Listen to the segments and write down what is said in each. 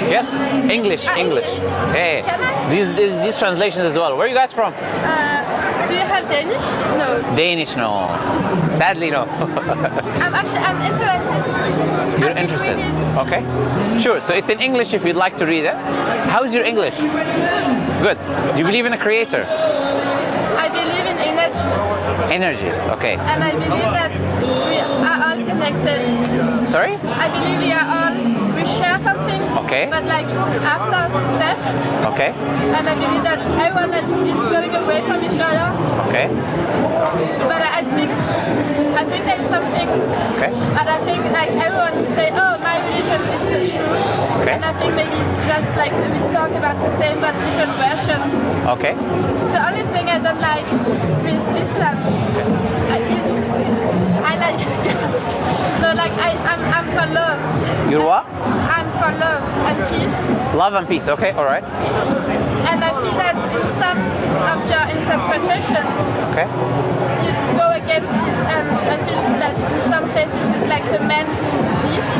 Yes, English. Hey, these translations as well. Where are you guys from? Do you have Danish? No. Danish, no. Sadly, no. I'm interested. You're interested? Okay. Sure. So it's in English if you'd like to read it. How's your English? Good. Do you believe in a creator? I believe in energies. Energies. Okay. And I believe that we are all connected. Sorry? I believe we share something. Okay. But like after death. Okay. And I believe that everyone is going away from each other. Okay. But I think there is something. Okay. And I think like everyone say, oh, my religion is the truth. Okay. And I think maybe it's just like we talk about the same but different versions. Okay. The only thing I don't like with Islam is I like no, like I'm for love. You're what? I'm for love and peace. Love and peace. Okay. All right. And I feel that in some of your interpretation, Okay. you go against it, and I feel that in some places it's like the man who leads,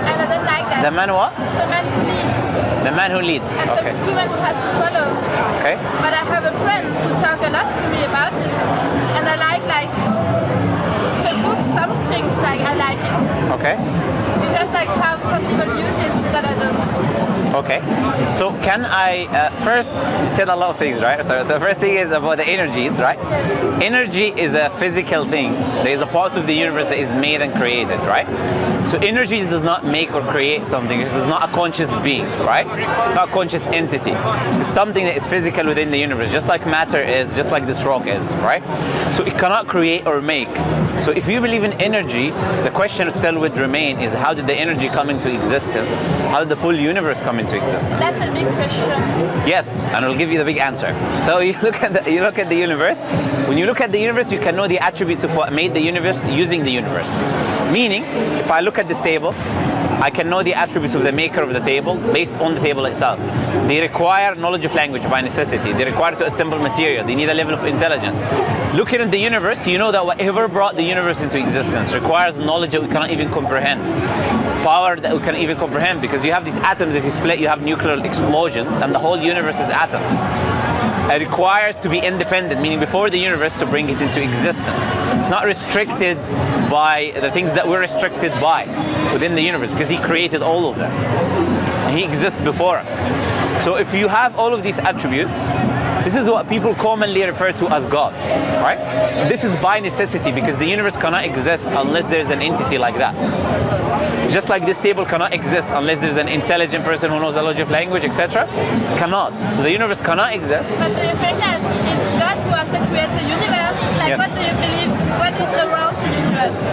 and I don't like that. The man what? The man who leads. The man who leads. And Okay. the woman who has to follow. Okay. But I have a friend who talked a lot to me about it, and I like to put some things like I like it. Okay. It's just like how some people use it that I don't. Okay. So can I first you said a lot of things, right? So the first thing is about the energies, right? Yes. Energy is a physical thing. There is a part of the universe that is made and created, right? So energies does not make or create something. This is not a conscious being, right? It's not a conscious entity. It's something that is physical within the universe, just like matter is, just like this rock is, right? So it cannot create or make. So if you believe in energy, the question still would remain is how did the energy come into existence? How did the full universe come into existence? That's a big question. Yes, and I'll give you the big answer. So you look at the universe. When you look at the universe, you can know the attributes of what made the universe using the universe. Meaning, if I look at this table, I can know the attributes of the maker of the table based on the table itself. They require knowledge of language by necessity. They require to assemble material. They need a level of intelligence. Looking at the universe, you know that whatever brought the universe into existence requires knowledge that we cannot even comprehend. Power that we cannot even comprehend, because you have these atoms, if you split, you have nuclear explosions, and the whole universe is atoms. It requires to be independent, meaning before the universe to bring it into existence. It's not restricted by the things that we're restricted by within the universe, because he created all of them. And he exists before us. So if you have all of these attributes, this is what people commonly refer to as God, right? This is by necessity, because the universe cannot exist unless there's an entity like that. Just like this table cannot exist unless there's an intelligent person who knows the language of language, etc. Cannot. So the universe cannot exist. But do you think that it's God who also creates the universe? Like, Yes. what do you believe? What is around the universe?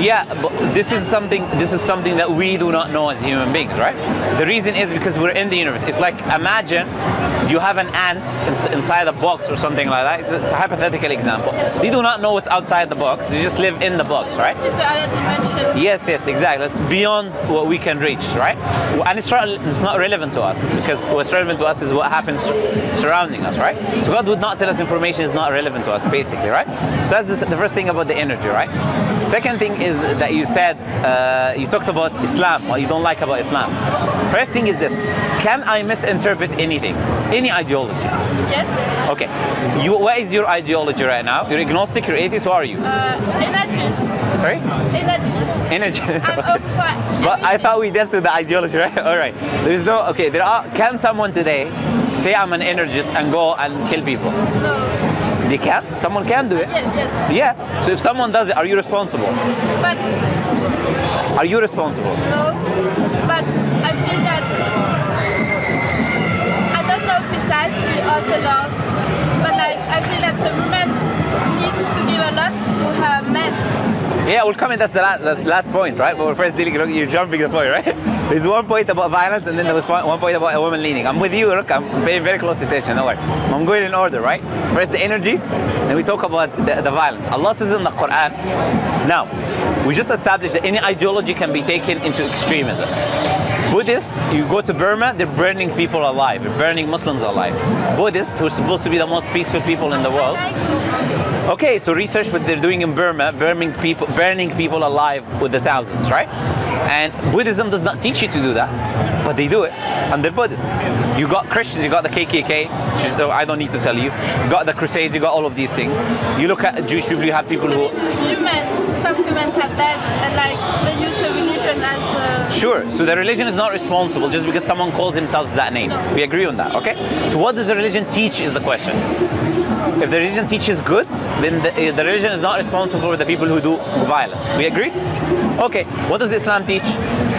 Yeah, but this is something that we do not know as human beings, right? The reason is because we're in the universe. It's like, imagine you have an ant inside a box or something like that. It's a hypothetical example. Yes. They do not know what's outside the box. They just live in the box, right? It's other dimensions. Yes, exactly. It's beyond what we can reach, right? And it's not relevant to us, because what's relevant to us is what happens surrounding us, right? So God would not tell us information is not relevant to us, basically, right? So that's the first thing about the energy, right? Second thing is that you said, you talked about Islam, what you don't like about Islam. First thing is this: can I misinterpret anything? Any ideology? Yes. Okay. What is your ideology right now? You're agnostic, you're atheist, what are you? Energies. Sorry? Energies. Energy. I'm up for But I thought we dealt with the ideology, right? All right. Can someone today say I'm an energist and go and kill people? No. They can't? Someone can do it? Yes. Yeah. So if someone does it, are you responsible? But Are you responsible? no. But I feel that I don't know precisely all the laws, but like I feel that a woman needs to give a lot to her man. Yeah, we'll come in. That's the last point, right? But we're first dealing. You're jumping the point, right? There's one point about violence, and then there was one point about a woman leading. I'm with you. Look, I'm paying very close attention. Don't worry. I'm going in order, right? First the energy, then we talk about the violence. Allah says in the Quran. Now, we just established that any ideology can be taken into extremism. Buddhists, you go to Burma, they're burning people alive. They're burning Muslims alive. Buddhists, who are supposed to be the most peaceful people in the world. I like Buddhists. Okay, so research what they're doing in Burma, burning people alive with the thousands, right? And Buddhism does not teach you to do that, but they do it, and they're Buddhists. You got Christians, you got the KKK, which is, I don't need to tell you. You got the Crusades, you got all of these things. You look at Jewish people, you have people who... Some humans have that, and like they use the religion as... Sure, so the religion is not responsible just because someone calls himself that name. No. We agree on that, okay? So what does the religion teach is the question. If the religion teaches good, then the religion is not responsible for the people who do violence. We agree? Okay, what does Islam teach?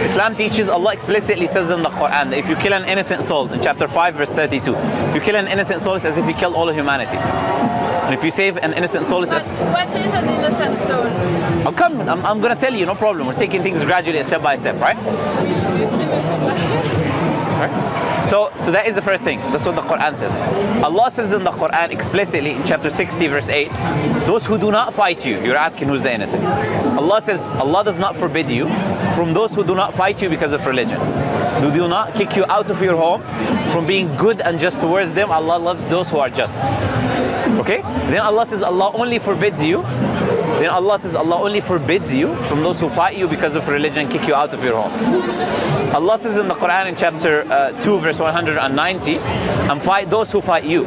Islam teaches, Allah explicitly says in the Quran that if you kill an innocent soul, in chapter 5 verse 32, if you kill an innocent soul, it's as if you killed all of humanity. And if you save an innocent soul, it's... But what is an innocent soul? I'm going to tell you, no problem. We're taking things gradually, step by step, right? Right? So that is the first thing. That's what the Quran says. Allah says in the Quran explicitly in chapter 60 verse 8, those who do not fight you, you're asking who's the innocent. Allah says, Allah does not forbid you from those who do not fight you because of religion. Who do not kick you out of your home from being good and just towards them. Allah loves those who are just. Okay? Then Allah says, Allah only forbids you. Then Allah says, Allah only forbids you from those who fight you because of religion and kick you out of your home. Allah says in the Quran in chapter 2 verse 190, and fight those who fight you.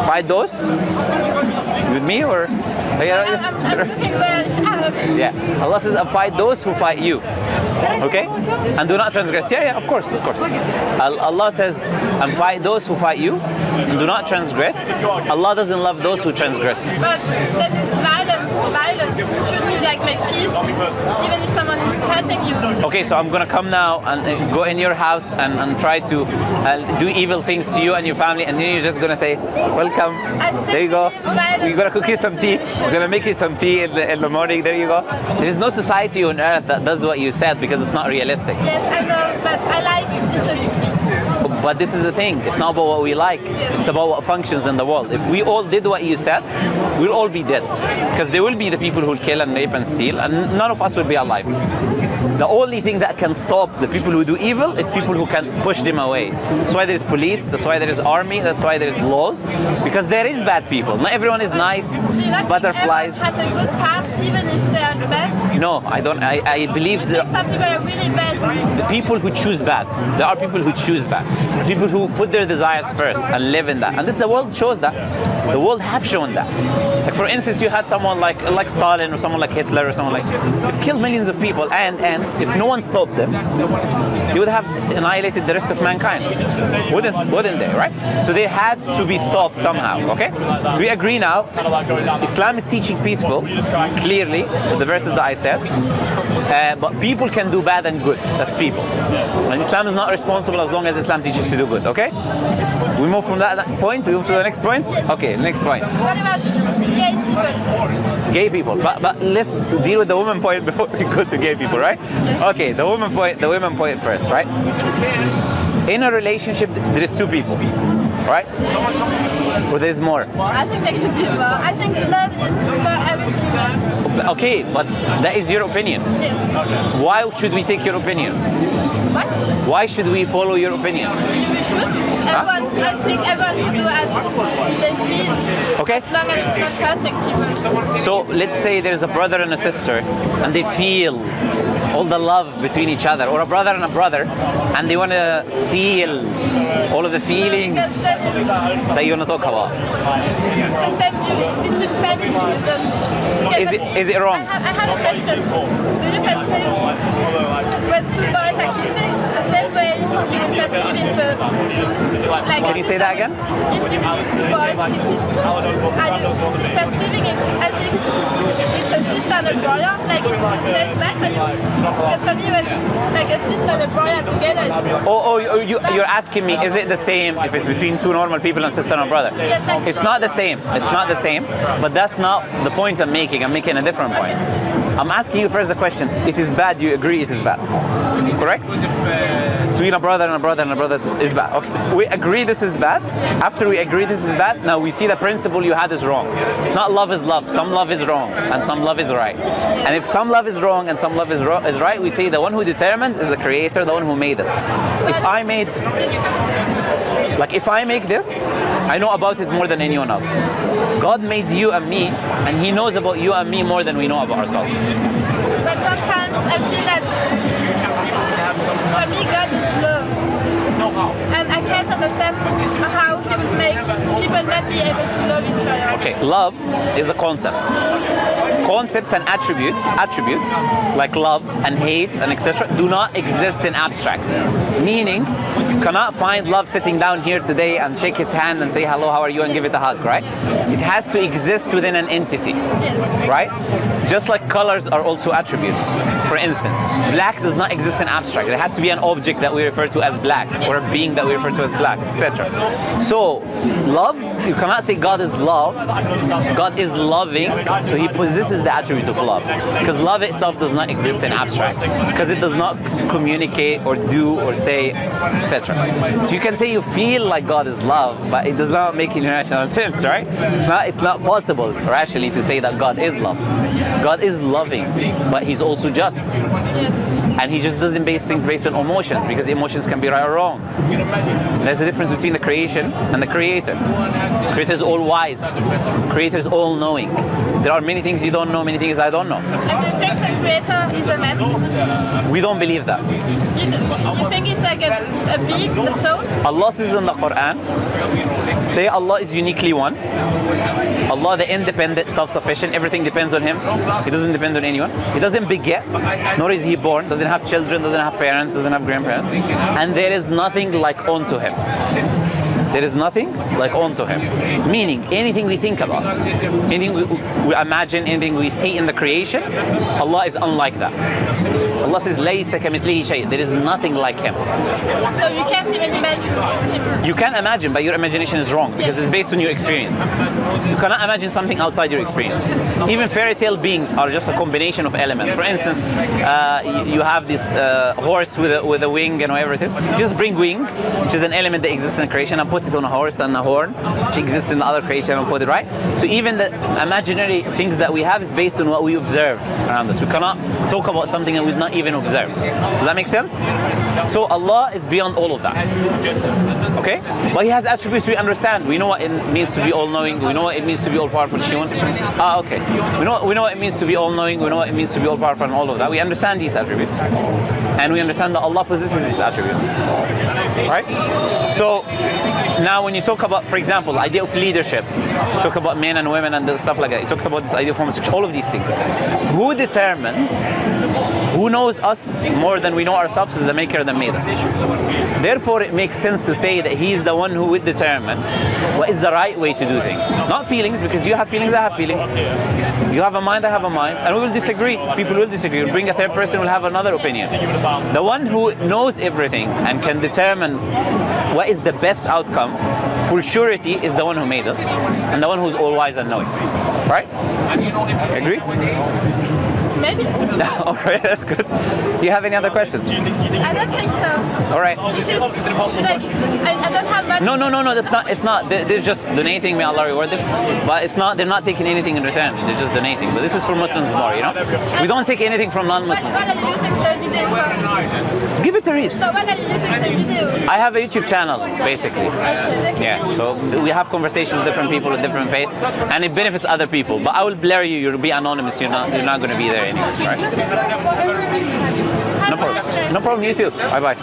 Fight those? With me or? I'm looking where Yeah. Allah says, and fight those who fight you. Okay? And do not transgress. Yeah, of course. Allah says, and fight those who fight you, and do not transgress. Allah doesn't love those who transgress. But that is violence. Shouldn't you like make peace, even if someone is hurting you? Okay, so I'm gonna come now and go in your house and try to do evil things to you and your family, and then you're just gonna say, welcome. There you go. We're gonna cook you some tea. We're gonna make you some tea in the morning. There you go. There is no society on earth that does what you said because it's not realistic. Yes, I know, but I like it. But this is the thing. It's not about what we like. It's about what functions in the world. If we all did what you said, we'll all be dead. Because there will be the people who will kill and rape and steal, and none of us will be alive. The only thing that can stop the people who do evil is people who can push them away. That's why there is police, that's why there is army, that's why there is laws. Because there is bad people. Not everyone is nice, butterflies. Everyone has a good part, even if they are bad? No, I don't. I believe that some people are really bad. the people who choose bad. There are people who choose bad. People who put their desires first and live in that. And the world shows that. The world have shown that. Like for instance, you had someone like Stalin or someone like Hitler or someone like... They've killed millions of people, and if no one stopped them, they would have annihilated the rest of mankind. Wouldn't they, right? So they had to be stopped somehow, okay? So we agree now, Islam is teaching peaceful, clearly, the verses that I said, but people can do bad and good, that's people. And Islam is not responsible as long as Islam teaches to do good, okay? We move from that point, we move to the next point? Okay, next point. What about gay people? Gay people, but let's deal with the woman point before we go to gay people, right? Okay, the woman point first, right? In a relationship, there is two people, right? Or there's more? I think there can be more. I think love is for everything. Okay, but that is your opinion. Yes. Why should we take your opinion? What? Why should we follow your opinion? We should. I think everyone should do as they feel. Okay. As long as it's not hurting people. So let's say there's a brother and a sister, and they feel all the love between each other, or a brother and a brother, and they want to feel all of the feelings that you want to talk about. It's the same between family. Is it wrong? I have a question. Do you perceive when two boys are kissing the same way you would perceive if like Can you say that again? If you see two boys kissing, are you perceiving it as if it's a sister and a brother? Like is it the same match? Because for me, when like a sister and a brother together is... You're asking me, is it the same if it's between two normal people and sister and brother? Yes, it's not the same. It's not the same. But that's not the point I'm making. I'm making a different point. I'm asking you first the question. It is bad. You agree it is bad, correct? Between a brother and a brother and a brother is bad. Okay, so we agree this is bad. After we agree this is bad, now we see the principle you had is wrong. It's not love is love. Some love is wrong and some love is right. And if some love is wrong and some love is right, we say the one who determines is the creator, the one who made us. If I make this, I know about it more than anyone else. God made you and me, and He knows about you and me more than we know about ourselves. But sometimes I feel that for me God is love. And I can't understand how He would make people not be able to love each other. Okay, love is a concept. Concepts and attributes like love and hate and etc. do not exist in abstract. Meaning, you cannot find love sitting down here today and shake his hand and say hello, how are you, and give it a hug, right? It has to exist within an entity, right? Just like colors are also attributes. For instance, black does not exist in abstract. It has to be an object that we refer to as black, or a being that we refer to as black, etc. So, love, you cannot say God is love. God is loving, so He possesses the attribute of love. Because love itself does not exist in abstract. Because it does not communicate or do or say, etc. So you can say you feel like God is love, but it does not make any rational sense, right? It's not possible rationally to say that God is love. God is loving, but He's also just. Yes. And He just doesn't base things based on emotions, because emotions can be right or wrong. And there's a difference between the creation and the creator. Creator is all wise. Creator is all knowing. There are many things you don't know, many things I don't know. And you think the creator is a man? We don't believe that. You think it's like a being, the soul? Allah says in the Quran, say Allah is uniquely one. Allah the independent, self-sufficient, everything depends on Him. He doesn't depend on anyone. He doesn't beget, nor is He born, doesn't have children, doesn't have parents, doesn't have grandparents. And there is nothing like unto Him. There is nothing like unto Him. Meaning, anything we think about, anything we imagine, anything we see in the creation, Allah is unlike that. Allah says, لَيْسَ كَمِثْلِهِ شَيْءٍ. There is nothing like Him. So you can't even imagine Him? You can imagine, but your imagination is wrong, because it's based on your experience. You cannot imagine something outside your experience. Even fairy tale beings are just a combination of elements. For instance, you have this horse with a wing and whatever it is. You just bring wing, which is an element that exists in creation, and put it on a horse and a horn, which exists in the other creation, and put it right. So even the imaginary things that we have is based on what we observe around us. We cannot talk about something that we've not even observed. Does that make sense? So Allah is beyond all of that. Okay? But He has attributes we understand. We know what it means to be all-knowing. We know what it means to be all-powerful. Okay. We know what it means to be all-knowing. We know what it means to be all-powerful and all of that. We understand these attributes. And we understand that Allah possesses these attributes. Right? So, now when you talk about, for example, the idea of leadership, you talk about men and women and stuff like that. You talked about this idea of homosexuality, all of these things. Who determines, who knows us more than we know ourselves is the Maker that made us. Therefore, it makes sense to say that He is the one who would determine what is the right way to do things. Not feelings, because you have feelings, I have feelings. You have a mind, I have a mind. And we will disagree. People will disagree. We'll bring a third person, will have another opinion. The one who knows everything and can determine what is the best outcome, for surety, is the one who made us, and the one who's all wise and knowing. Right? Agree? Maybe. All right, that's good. Do you have any other questions? I don't think so. All right. Is it, like, I don't have much. No. That's not. It's not. They're just donating. May Allah reward them. But it's not. They're not taking anything in return. They're just donating. But this is for Muslims more. You know. We don't take anything from non-Muslims. What are you using the video for? Give it a read. So what are you using the video? I have a YouTube channel, basically. Yeah. So we have conversations with different people with different faith, and it benefits other people. But I will blur you. You'll be anonymous. You're not going to be there anymore. Right? No problem. No problem. You too. Bye bye.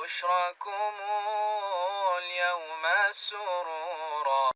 بشركم اليوم السرورا